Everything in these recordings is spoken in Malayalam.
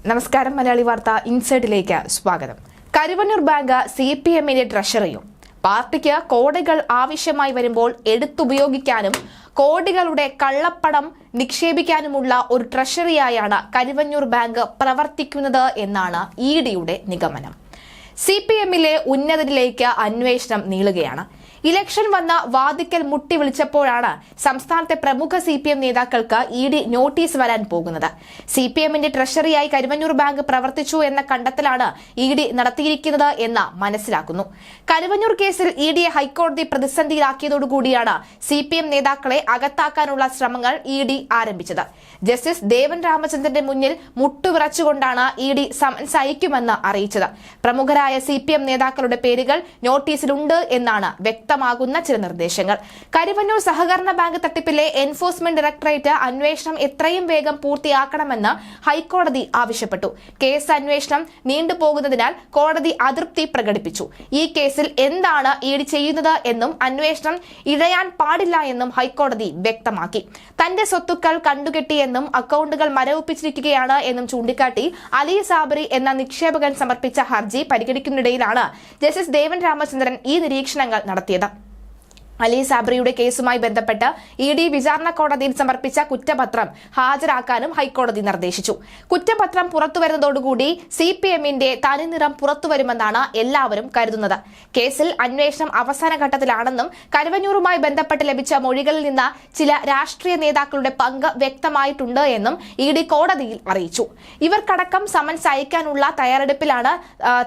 നമസ്കാരം. മലയാളി വാർത്ത ഇൻസൈഡിലേക്ക് സ്വാഗതം. കരുവന്നൂർ ബാങ്ക് CPMന്റെ ട്രഷറിയും പാർട്ടിക്ക് കോടികൾ ആവശ്യമായി വരുമ്പോൾ എടുത്തുപയോഗിക്കാനും കോടികളുടെ കള്ളപ്പണം നിക്ഷേപിക്കാനുമുള്ള ഒരു ട്രഷറിയായാണ് കരുവന്നൂർ ബാങ്ക് പ്രവർത്തിക്കുന്നത് എന്നാണ് EDയുടെ നിഗമനം. CPMലെ ഉന്നതരിലേക്ക് അന്വേഷണം നീളുകയാണ്. ഇലക്ഷൻ വന്ന വാദിക്കൽ മുട്ടി വിളിച്ചപ്പോഴാണ് സംസ്ഥാനത്തെ പ്രമുഖ CPM നേതാക്കൾക്ക് ED നോട്ടീസ് വരാൻ പോകുന്നത്. CPMന്റെ ട്രഷറിയായി കരുവന്നൂർ ബാങ്ക് പ്രവർത്തിച്ചു എന്ന കണ്ടെത്തലാണ് ED നടത്തിയിരിക്കുന്നത് എന്ന് മനസ്സിലാക്കുന്നു. കരുവന്നൂർ കേസിൽ EDയെ ഹൈക്കോടതി പ്രതിസന്ധിയിലാക്കിയതോടുകൂടിയാണ് CPM നേതാക്കളെ അകത്താക്കാനുള്ള ശ്രമങ്ങൾ ED ആരംഭിച്ചത്. ജസ്റ്റിസ് ദേവൻ രാമചന്ദ്രന്റെ മുന്നിൽ മുട്ടുവിറച്ചുകൊണ്ടാണ് ED സമൻസ് അയക്കുമെന്ന് അറിയിച്ചത്. പ്രമുഖരായ CPM നേതാക്കളുടെ പേരുകൾ നോട്ടീസിലുണ്ട് എന്നാണ് വ്യക്തമാകുന്ന ചില നിർദ്ദേശങ്ങൾ. കരുവന്നൂർ സഹകരണ ബാങ്ക് തട്ടിപ്പിലെ എൻഫോഴ്സ്മെന്റ് ഡയറക്ടറേറ്റ് അന്വേഷണം എത്രയും വേഗം പൂർത്തിയാക്കണമെന്ന് ഹൈക്കോടതി ആവശ്യപ്പെട്ടു. കേസ് അന്വേഷണം നീണ്ടുപോകുന്നതിനാൽ കോടതി അതൃപ്തി പ്രകടിപ്പിച്ചു. ഈ കേസിൽ എന്താണ് ED ചെയ്യുന്നത് എന്നും അന്വേഷണം ഇഴയാൻ പാടില്ല എന്നും ഹൈക്കോടതി വ്യക്തമാക്കി. തന്റെ സ്വത്തുക്കൾ കണ്ടുകെട്ടിയെന്നും അക്കൗണ്ടുകൾ മരവിപ്പിച്ചിരിക്കുകയാണ് എന്നും ചൂണ്ടിക്കാട്ടി അലി സാബറി എന്ന നിക്ഷേപകൻ സമർപ്പിച്ച ഹർജി പരിഗണിക്കുന്നതിനിടയിലാണ് ജസ്റ്റിസ് ദേവൻ രാമചന്ദ്രൻ ഈ നിരീക്ഷണങ്ങൾ നടത്തിയത്. അലി സാബറിയുടെ കേസുമായി ബന്ധപ്പെട്ട് ED വിചാരണ കോടതിയിൽ സമർപ്പിച്ച കുറ്റപത്രം ഹാജരാക്കാനും ഹൈക്കോടതി നിർദ്ദേശിച്ചു. കുറ്റപത്രം പുറത്തുവരുന്നതോടുകൂടി CPMന്റെ തനിനിറം പുറത്തുവരുമെന്നാണ് എല്ലാവരും കരുതുന്നത്. കേസിൽ അന്വേഷണം അവസാന ഘട്ടത്തിലാണെന്നും കരുവന്നൂരുമായി ബന്ധപ്പെട്ട് ലഭിച്ച മൊഴികളിൽ നിന്ന് ചില രാഷ്ട്രീയ നേതാക്കളുടെ പങ്ക് വ്യക്തമായിട്ടുണ്ട് എന്നും ED കോടതിയിൽ അറിയിച്ചു. ഇവർക്കടക്കം സമൻസ് അയക്കാനുള്ള തയ്യാറെടുപ്പിലാണ്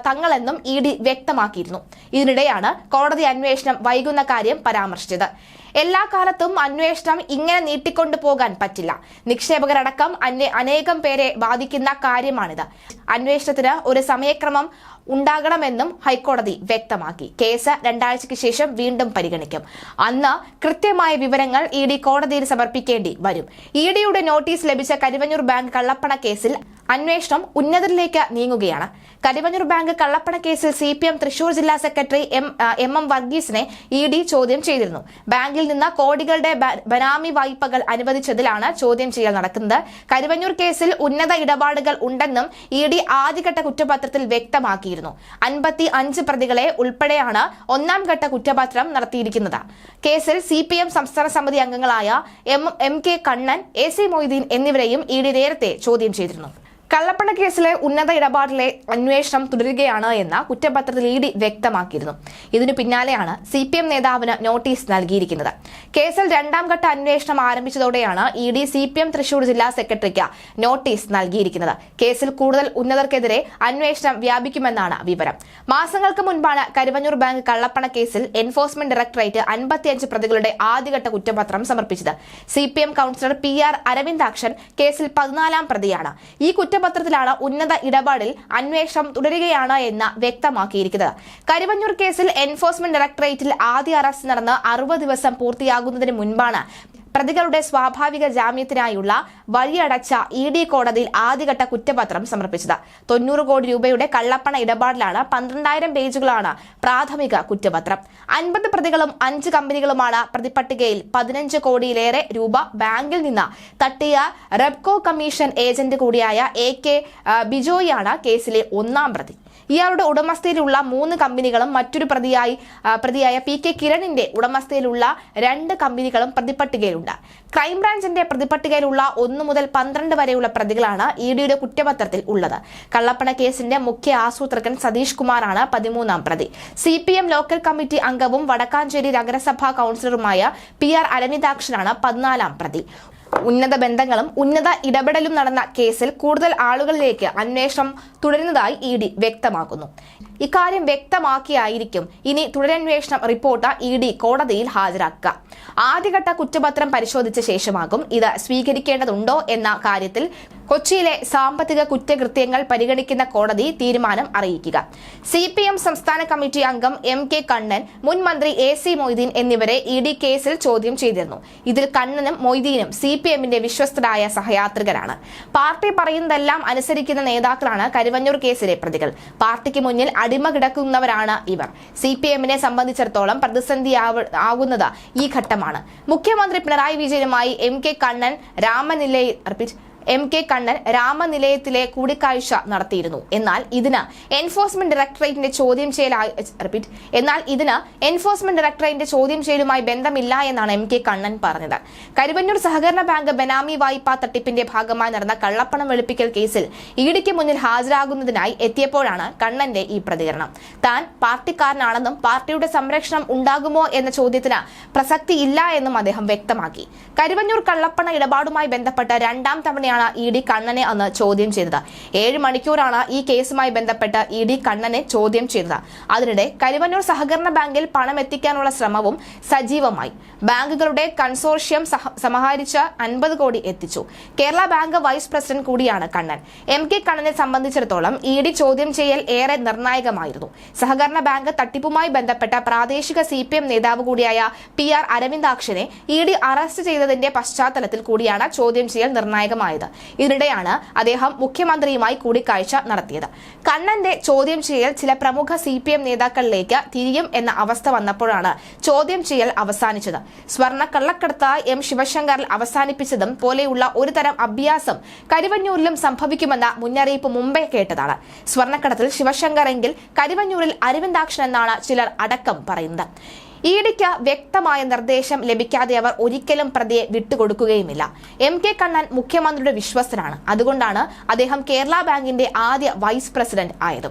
തങ്ങളെന്നും ED വ്യക്തമാക്കിയിരുന്നു. ഇതിനിടെയാണ് കോടതി അന്വേഷണം വൈകുന്ന കാര്യം പരാമർശിച്ചത്. എല്ലാ കാലത്തും അന്വേഷണം ഇങ്ങനെ നീട്ടിക്കൊണ്ടു പോകാൻ പറ്റില്ല. നിക്ഷേപകരടക്കം അനേകം പേരെ ബാധിക്കുന്ന കാര്യമാണിത്. അന്വേഷണത്തിന് ഒരു സമയക്രമം ഉണ്ടാകണമെന്നും ഹൈക്കോടതി വ്യക്തമാക്കി. കേസ് 2 ആഴ്ചയ്ക്ക് ശേഷം വീണ്ടും പരിഗണിക്കും. അന്ന് കൃത്യമായ വിവരങ്ങൾ ED കോടതിയിൽ സമർപ്പിക്കേണ്ടി വരും. EDയുടെ നോട്ടീസ് ലഭിച്ച കരുവന്നൂർ ബാങ്ക് കള്ളപ്പണ കേസിൽ അന്വേഷണം ഉന്നതരിലേക്ക് നീങ്ങുകയാണ്. കരുവന്നൂർ ബാങ്ക് കള്ളപ്പണ കേസിൽ CPM തൃശൂർ ജില്ലാ സെക്രട്ടറി M വർഗീസിനെ ED ചോദ്യം ചെയ്തിരുന്നു. ബാങ്കിൽ നിന്ന് കോടികളുടെ ബനാമി വായ്പകൾ അനുവദിച്ചതിലാണ് ചോദ്യം ചെയ്യൽ നടക്കുന്നത്. കരുവന്നൂർ കേസിൽ ഉന്നത ഇടപാടുകൾ ഉണ്ടെന്നും ED ആദ്യഘട്ട കുറ്റപത്രത്തിൽ വ്യക്തമാക്കിയിരുന്നു. 55 പ്രതികളെ ഉൾപ്പെടെയാണ് ഒന്നാം ഘട്ട കുറ്റപത്രം നടത്തിയിരിക്കുന്നത്. കേസിൽ CPM സംസ്ഥാന സമിതി അംഗങ്ങളായ MK കണ്ണൻ, AC മൊയ്തീൻ എന്നിവരെയും ED നേരത്തെ ചോദ്യം ചെയ്തിരുന്നു. കള്ളപ്പണ കേസിലെ ഉന്നത ഇടപാടിലെ അന്വേഷണം തുടരുകയാണ് എന്ന കുറ്റപത്രത്തിൽ ED വ്യക്തമാക്കിയിരുന്നു. ഇതിനു പിന്നാലെയാണ് CPM നേതാവിന് നോട്ടീസ് നൽകിയിരിക്കുന്നത്. കേസിൽ 2ാം ഘട്ട അന്വേഷണം ആരംഭിച്ചതോടെയാണ് ED CPM തൃശൂർ ജില്ലാ സെക്രട്ടറിക്ക് നോട്ടീസ് നൽകിയിരിക്കുന്നത്. കേസിൽ കൂടുതൽ ഉന്നതർക്കെതിരെ അന്വേഷണം വ്യാപിക്കുമെന്നാണ് വിവരം. മാസങ്ങൾക്ക് മുൻപാണ് കരുവന്നൂർ ബാങ്ക് കള്ളപ്പണ കേസിൽ എൻഫോഴ്സ്മെന്റ് ഡയറക്ടറേറ്റ് 55 പ്രതികളുടെ ആദ്യഘട്ട കുറ്റപത്രം സമർപ്പിച്ചത്. CPM കൗൺസിലർ PR അരവിന്ദാക്ഷൻ കേസിൽ 14ാം പ്രതിയാണ്. ഈ കുറ്റപത്രത്തിലാണ് ഉന്നത ഇടപാടിൽ അന്വേഷണം തുടരുകയാണ് എന്ന് വ്യക്തമാക്കിയിരിക്കുന്നത്. കരുവന്നൂർ കേസിൽ എൻഫോഴ്സ്മെന്റ് ഡയറക്ടറേറ്റിൽ ആദ്യ അറസ്റ്റ് നടന്ന് 60 ദിവസം പൂർത്തിയാകുന്നതിന് മുൻപാണ് പ്രതികളുടെ സ്വാഭാവിക ജാമ്യത്തിനായുള്ള വഴിയടച്ച ED കോടതിയിൽ ആദ്യഘട്ട കുറ്റപത്രം സമർപ്പിച്ചത്. 90 കോടി രൂപയുടെ കള്ളപ്പണ ഇടപാടിലാണ് 12,000 പേജുകളാണ് പ്രാഥമിക കുറ്റപത്രം. 50 പ്രതികളും 5 കമ്പനികളുമാണ് പ്രതിപട്ടികയിൽ. 15 കോടിയിലേറെ രൂപ ബാങ്കിൽ നിന്ന് തട്ടിയ റെബ്കോ കമ്മീഷൻ ഏജന്റ് കൂടിയായ AK ബിജോയാണ് കേസിലെ 1ാം പ്രതി. ഇയാളുടെ ഉടമസ്ഥയിലുള്ള 3 കമ്പനികളും മറ്റൊരു പ്രതിയായ PK കിരണിന്റെ ഉടമസ്ഥയിലുള്ള 2 കമ്പനികളും പ്രതിപട്ടികയിലുണ്ട്. ക്രൈംബ്രാഞ്ചിന്റെ പ്രതിപട്ടികയിലുള്ള 1 മുതൽ 12 വരെയുള്ള പ്രതികളാണ് EDയുടെ കുറ്റപത്രത്തിൽ ഉള്ളത്. കള്ളപ്പണ കേസിന്റെ മുഖ്യ ആസൂത്രകൻ സതീഷ് കുമാറാണ് 13ാം പ്രതി. CPM ലോക്കൽ കമ്മിറ്റി അംഗവും വടക്കാഞ്ചേരി നഗരസഭാ കൗൺസിലറുമായ PR അരവിന്ദാക്ഷനാണ് 14ാം പ്രതി. ഉന്നത ബന്ധങ്ങളും ഉന്നത ഇടപെടലും നടന്ന കേസിൽ കൂടുതൽ ആളുകളിലേക്ക് അന്വേഷണം തുടരുന്നതായി ED വ്യക്തമാക്കുന്നു. ഇക്കാര്യം വ്യക്തമാക്കിയായിരിക്കും ഇനി തുടരന്വേഷണം റിപ്പോർട്ട് ED കോടതിയിൽ ഹാജരാക്കുക. ആദ്യഘട്ട കുറ്റപത്രം പരിശോധിച്ച ശേഷമാകും ഇത് സ്വീകരിക്കേണ്ടതുണ്ടോ എന്ന കാര്യത്തിൽ കൊച്ചിയിലെ സാമ്പത്തിക കുറ്റകൃത്യങ്ങൾ പരിഗണിക്കുന്ന കോടതി തീരുമാനം അറിയിക്കുക. CPM സംസ്ഥാന കമ്മിറ്റി അംഗം MK കണ്ണൻ, മുൻ മന്ത്രി AC മൊയ്തീൻ എന്നിവരെ ED കേസിൽ ചോദ്യം ചെയ്തിരുന്നു. ഇതിൽ കണ്ണനും മൊയ്തീനും CPMന്റെ വിശ്വസ്തരായ സഹയാത്രികരാണ്. പാർട്ടി പറയുന്നതെല്ലാം അനുസരിക്കുന്ന നേതാക്കളാണ് കരുവന്നൂർ കേസിലെ പ്രതികൾ. പാർട്ടിക്ക് മുന്നിൽ അടിമ കിടക്കുന്നവരാണ് ഇവർ. CPMനെ സംബന്ധിച്ചിടത്തോളം പ്രതിസന്ധിയാകുന്നത് ഈ ഘട്ടമാണ്. മുഖ്യമന്ത്രി പിണറായി വിജയനുമായി MK കണ്ണൻ MK കണ്ണൻ രാമനിലയത്തിലെ കൂടിക്കാഴ്ച നടത്തിയിരുന്നു. എന്നാൽ ഇതിന് എൻഫോഴ്സ്മെന്റ് ഡയറക്ടറേറ്റിന്റെ ചോദ്യം ചെയ്യലുമായി ബന്ധമില്ല എന്നാണ് MK കണ്ണൻ പറഞ്ഞത്. കരുവന്നൂർ സഹകരണ ബാങ്ക് ബെനാമി വായ്പാ തട്ടിപ്പിന്റെ ഭാഗമായി നടന്ന കള്ളപ്പണം വെളുപ്പിക്കൽ കേസിൽ ഇഡിക്ക് മുന്നിൽ ഹാജരാകുന്നതിനായി എത്തിയപ്പോഴാണ് കണ്ണന്റെ ഈ പ്രതികരണം. താൻ പാർട്ടിക്കാരനാണെന്നും പാർട്ടിയുടെ സംരക്ഷണം ഉണ്ടാകുമോ എന്ന ചോദ്യത്തിന് പ്രസക്തിയില്ല എന്നും അദ്ദേഹം വ്യക്തമാക്കി. കരുവന്നൂർ കള്ളപ്പണ ഇടപാടുമായി ബന്ധപ്പെട്ട രണ്ടാം തവണയാണ് ഇഡി കണ്ണനെ അന്ന് ചോദ്യം ചെയ്തത്. 7 മണിക്കൂറാണ് ഈ കേസുമായി ബന്ധപ്പെട്ട് ഇഡി കണ്ണനെ ചോദ്യം ചെയ്തത്. അതിനിടെ കരുവന്നൂർ സഹകരണ ബാങ്കിൽ പണം എത്തിക്കാനുള്ള ശ്രമവും സജീവമായി. ബാങ്കുകളുടെ കൺസോർഷ്യം സമാഹരിച്ച് 50 കോടി എത്തിച്ചു. കേരള ബാങ്ക് വൈസ് പ്രസിഡന്റ് കൂടിയാണ് കണ്ണൻ. MK കണ്ണനെ സംബന്ധിച്ചിടത്തോളം ഇഡി ചോദ്യം ചെയ്യൽ ഏറെ നിർണായകമായിരുന്നു. സഹകരണ ബാങ്ക് തട്ടിപ്പുമായി ബന്ധപ്പെട്ട പ്രാദേശിക CPM നേതാവ് കൂടിയായ PR അരവിന്ദാക്ഷനെ ഇഡി അറസ്റ്റ് ചെയ്തതിന്റെ പശ്ചാത്തലത്തിൽ കൂടിയാണ് ചോദ്യം ചെയ്യൽ നിർണായകമായത്. ഇതിനിടെയാണ് അദ്ദേഹം മുഖ്യമന്ത്രിയുമായി കൂടിക്കാഴ്ച നടത്തിയത്. കണ്ണന്റെ ചോദ്യം ചെയ്യൽ ചില പ്രമുഖ CPM നേതാക്കളിലേക്ക് തിരിയും എന്ന അവസ്ഥ വന്നപ്പോഴാണ് ചോദ്യം ചെയ്യൽ അവസാനിച്ചത്. സ്വർണ്ണ കള്ളക്കടത്ത് M ശിവശങ്കറിൽ അവസാനിപ്പിച്ചതും പോലെയുള്ള ഒരു തരം അഭ്യാസം കരുവന്നൂരിലും സംഭവിക്കുമെന്ന മുന്നറിയിപ്പ് മുമ്പേ കേട്ടതാണ്. സ്വർണ്ണക്കടത്തിൽ ശിവശങ്കർ എങ്കിൽ കരുവന്നൂരിൽ അരവിന്ദാക്ഷൻ എന്നാണ് ചിലർ അടക്കം പറയുന്നത്. ഇഡിക്ക് വ്യക്തമായ നിർദ്ദേശം ലഭിക്കാതെ അവർ ഒരിക്കലും പ്രതിയെ വിട്ടുകൊടുക്കുകയുമില്ല. MK കണ്ണൻ മുഖ്യമന്ത്രിയുടെ വിശ്വസ്തനാണ്. അതുകൊണ്ടാണ് അദ്ദേഹം കേരള ബാങ്കിന്റെ ആദ്യ വൈസ് പ്രസിഡന്റ് ആയത്.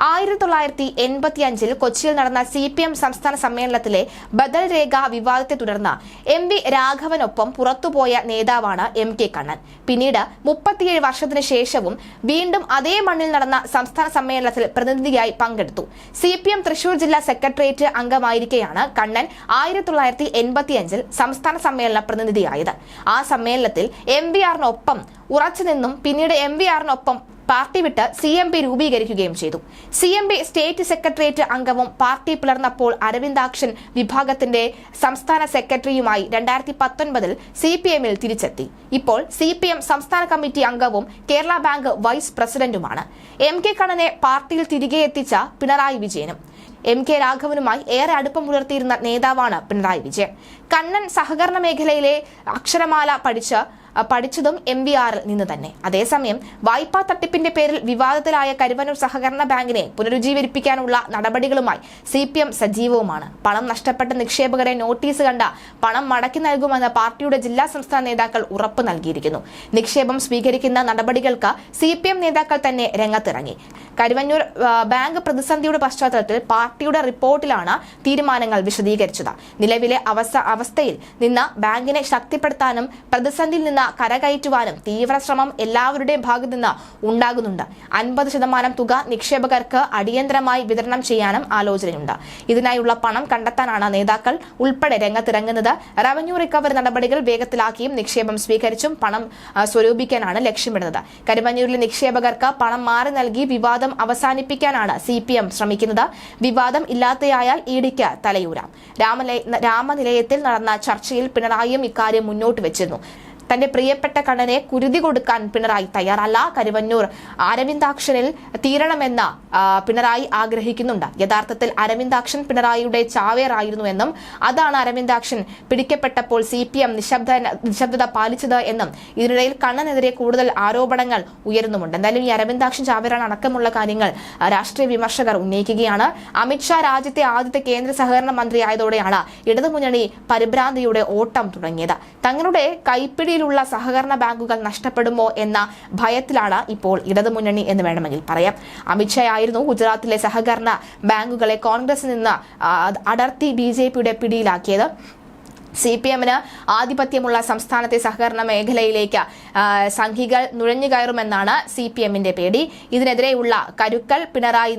1985 കൊച്ചിയിൽ നടന്ന CPM സംസ്ഥാന സമ്മേളനത്തിലെ ബദൽ രേഖ വിവാദത്തെ തുടർന്ന് MV രാഘവനൊപ്പം പുറത്തുപോയ നേതാവാണ് MK കണ്ണൻ. പിന്നീട് 37 വർഷത്തിന് ശേഷവും വീണ്ടും അതേ മണ്ണിൽ നടന്ന സംസ്ഥാന സമ്മേളനത്തിൽ പ്രതിനിധിയായി പങ്കെടുത്തു. CPM തൃശൂർ ജില്ലാ സെക്രട്ടേറിയറ്റ് അംഗമായിരിക്കെയാണ് കണ്ണൻ 1985 സംസ്ഥാന സമ്മേളന പ്രതിനിധിയായത്. ആ സമ്മേളനത്തിൽ MVR-നൊപ്പം ഉറച്ചുനിന്നും പിന്നീട് MVR-നൊപ്പം പാർട്ടി വിട്ട് CMP രൂപീകരിക്കുകയും ചെയ്തു. CMP സ്റ്റേറ്റ് സെക്രട്ടേറിയറ്റ് അംഗവും പാർട്ടി പിളർന്നപ്പോൾ അരവിന്ദാക്ഷൻ വിഭാഗത്തിന്റെ സംസ്ഥാന സെക്രട്ടറിയുമായി 2019 CPM-ൽ തിരിച്ചെത്തി. ഇപ്പോൾ CPM സംസ്ഥാന കമ്മിറ്റി അംഗവും കേരള ബാങ്ക് വൈസ് പ്രസിഡന്റുമാണ്. MK കണ്ണനെ പാർട്ടിയിൽ തിരികെ എത്തിച്ച പിണറായി വിജയനും MK രാഘവനുമായി ഏറെ അടുപ്പം പുലർത്തിയിരുന്ന നേതാവാണ് പിണറായി വിജയൻ. കണ്ണൻ സഹകരണ മേഖലയിലെ അക്ഷരമാല പഠിച്ചതും MVR-ൽ നിന്ന് തന്നെ. അതേസമയം വായ്പാ തട്ടിപ്പിന്റെ പേരിൽ വിവാദത്തിലായ കരുവന്നൂർ സഹകരണ ബാങ്കിനെ പുനരുജ്ജീവിപ്പിക്കാനുള്ള നടപടികളുമായി CPM സജീവവുമാണ്. പണം നഷ്ടപ്പെട്ട നിക്ഷേപകരെ നോട്ടീസ് കണ്ട പണം മടക്കി നൽകുമെന്ന് പാർട്ടിയുടെ ജില്ലാ സംസ്ഥാന നേതാക്കൾ ഉറപ്പ് നൽകിയിരിക്കുന്നു. നിക്ഷേപം സ്വീകരിക്കുന്ന നടപടികൾക്ക് CPM നേതാക്കൾ തന്നെ രംഗത്തിറങ്ങി. കരുവന്നൂർ ബാങ്ക് പ്രതിസന്ധിയുടെ പശ്ചാത്തലത്തിൽ പാർട്ടിയുടെ റിപ്പോർട്ടിലാണ് തീരുമാനങ്ങൾ വിശദീകരിച്ചത്. നിലവിലെ അവസ്ഥയിൽ നിന്ന് ബാങ്കിനെ ശക്തിപ്പെടുത്താനും പ്രതിസന്ധിയിൽ നിന്ന് കരകയറ്റുവാനും തീവ്ര ശ്രമം എല്ലാവരുടെയും ഭാഗത്തു നിന്ന് ഉണ്ടാകുന്നുണ്ട്. 50% തുക നിക്ഷേപകർക്ക് അടിയന്തരമായി വിതരണം ചെയ്യാനും ആലോചനയുണ്ട്. ഇതിനായുള്ള പണം കണ്ടെത്താനാണ് നേതാക്കൾ ഉൾപ്പെടെ രംഗത്തിറങ്ങുന്നത്. റവന്യൂ റിക്കവറി നടപടികൾ വേഗത്തിലാക്കിയും നിക്ഷേപം സ്വീകരിച്ചും പണം സ്വരൂപിക്കാനാണ് ലക്ഷ്യമിടുന്നത്. കരുവന്നൂരിലെ നിക്ഷേപകർക്ക് പണം മാറി നൽകി വിവാദം അവസാനിപ്പിക്കാനാണ് CPM ശ്രമിക്കുന്നത്. വിവാദം ഇല്ലാത്തയായാൽ ഇഡിക്ക് തലയൂരാം. രാമനിലയത്തിൽ നടന്ന ചർച്ചയിൽ പിണറായിയും ഇക്കാര്യം മുന്നോട്ട് വെച്ചിരുന്നു. തന്റെ പ്രിയപ്പെട്ട കണ്ണനെ കുരുതി കൊടുക്കാൻ പിണറായി തയ്യാറല്ല. കരുവന്നൂർ അരവിന്ദാക്ഷനിൽ തീരണമെന്ന് പിണറായി ആഗ്രഹിക്കുന്നുണ്ട്. യഥാർത്ഥത്തിൽ അരവിന്ദാക്ഷൻ പിണറായിയുടെ ചാവേറായിരുന്നു എന്നും അതാണ് അരവിന്ദാക്ഷൻ പിടിക്കപ്പെട്ടപ്പോൾ CPM നിശബ്ദത പാലിച്ചത് എന്നും ഇതിനിടയിൽ കണ്ണനെതിരെ കൂടുതൽ ആരോപണങ്ങൾ ഉയരുന്നുമുണ്ട്. എന്തായാലും ഈ അരവിന്ദാക്ഷൻ ചാവേറാണ് അടക്കമുള്ള കാര്യങ്ങൾ രാഷ്ട്രീയ വിമർശകർ ഉന്നയിക്കുകയാണ്. അമിത്ഷാ രാജ്യത്തെ ആദ്യത്തെ കേന്ദ്ര സഹകരണ മന്ത്രിയായതോടെയാണ് ഇടതുമുന്നണി പരിഭ്രാന്തിയുടെ ഓട്ടം തുടങ്ങിയത്. തങ്ങളുടെ കൈപ്പിടി ുള്ള സഹകരണ ബാങ്കുകൾ നഷ്ടപ്പെടുമോ എന്ന ഭയത്തിലാണ് ഇപ്പോൾ ഇടതുമുന്നണി എന്ന് വേണമെങ്കിൽ പറയാം. അമിത്ഷാ ആയിരുന്നു ഗുജറാത്തിലെ സഹകരണ ബാങ്കുകളെ കോൺഗ്രസിൽ നിന്ന് അടർത്തി BJPയുടെ പിടിയിലാക്കിയത്. CPM-ന് ആധിപത്യമുള്ള സംസ്ഥാനത്തെ സഹകരണ മേഖലയിലേക്ക് സംഘികൾ നുഴഞ്ഞുകയറുമെന്നാണ് CPM-ന്റെ പേടി. ഇതിനെതിരെയുള്ള കരുക്കൾ പിണറായി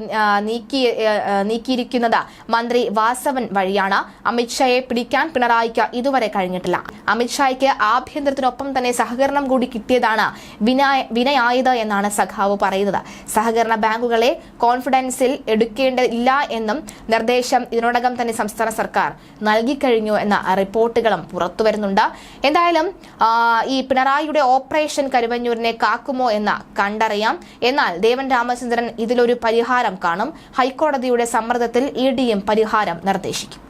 നീക്കിയിരിക്കുന്നത് മന്ത്രി വാസവൻ വഴിയാണ്. അമിത്ഷായെ പിടിക്കാൻ പിണറായിക്ക് ഇതുവരെ കഴിഞ്ഞിട്ടില്ല. അമിത്ഷായ്ക്ക് ആഭ്യന്തരത്തിനൊപ്പം തന്നെ സഹകരണം കൂടി കിട്ടിയതാണ് വിനയായത് എന്നാണ് സഖാവ് പറയുന്നത്. സഹകരണ ബാങ്കുകളെ കോൺഫിഡൻസിൽ എടുക്കേണ്ടതില്ല എന്നും നിർദ്ദേശം ഇതിനോടകം തന്നെ സംസ്ഥാന സർക്കാർ നൽകിക്കഴിഞ്ഞു എന്ന റിപ്പോർട്ടുകളും പുറത്തു വരുന്നുണ്ട്. എന്തായാലും ഈ പിണറായിയുടെ ഓപ്പറേഷൻ കരുവന്നൂരിനെ കാക്കുമോ എന്ന് കണ്ടറിയാം. എന്നാൽ ദേവൻ രാമചന്ദ്രൻ ഇതിലൊരു പരിഹാരം കാണും. ഹൈക്കോടതിയുടെ സമ്മർദ്ദത്തിൽ ഇഡിയും പരിഹാരം നിർദ്ദേശിക്കും.